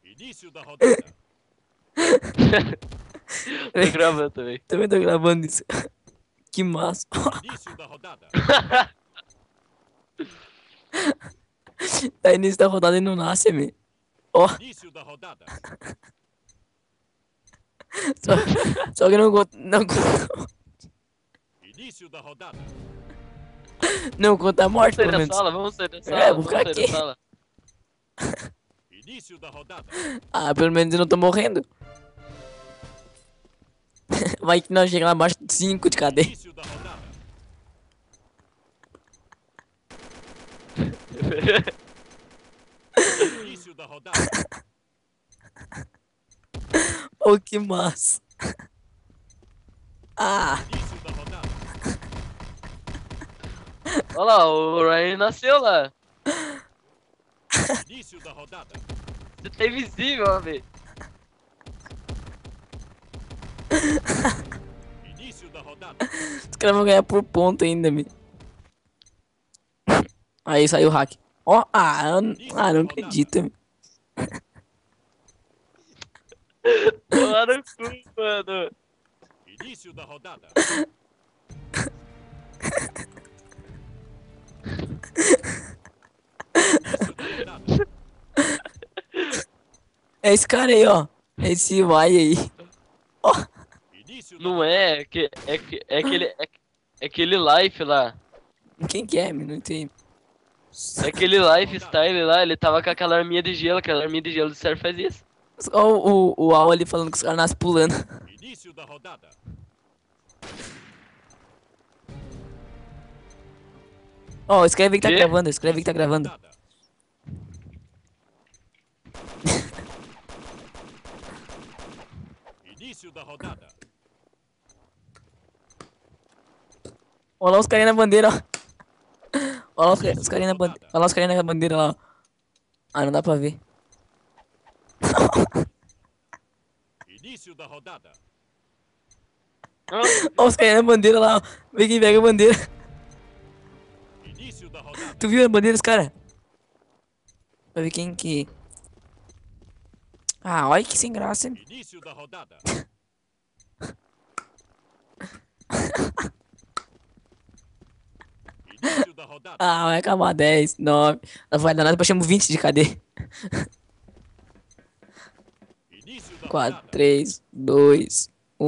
Início da rodada. Tô gravando também. Também tô gravando isso. Que massa. Início da rodada. Tá início da rodada e não nasce, meu. Ó, Início da rodada. só, só que não conta. Início da rodada. Não conta a Vamos morte, sair pelo da menos. sala, vamos sair da É, sala, vou vamos ficar sair da aqui. sala. Início da rodada. Ah, pelo menos eu não tô morrendo. Vai que nós chegamos lá abaixo de 5 de cadeia. Início da rodada. Início da rodada. Oh, que massa. Ah, Início da rodada. Olha lá, o Ryan nasceu lá. Início da rodada. Você tá invisível, ó, velho. Início da rodada. os caras vão ganhar por ponto ainda, meu. Aí saiu o hack. Ó, não acredito, meu. Tomar no cu, mano. Início da rodada. Início da rodada. É esse cara aí, ó. Esse vai aí. Ó, Início da Não rodada. é aquele life lá. quem que é, meu? Não entendi. É aquele lifestyle lá, ele tava com aquela aquela arminha de gelo do Surf faz isso. Ó o Al ali falando que os caras nascem pulando. Início da rodada. Ó, escreve aí que tá Quê? gravando, escreve aí que tá gravando. Rodada. Início da rodada. Olha lá os carinha na bandeira, ó. Olha lá os carinha na bandeira. Olha lá os carinha na bandeira lá, ó. Ah, não dá pra ver. Início da rodada. Olha os carinha na bandeira lá, ó. Vem quem pega a bandeira. Início da rodada. Tu viu a bandeira dos caras? Pra ver quem que... Ah, olha que sem graça. Início da rodada. Início da rodada. Ah, vai acabar 10, 9. Não vai dar nada pra chamar 20 de cadeia. Início da 4, rodada. 3, 2, 1.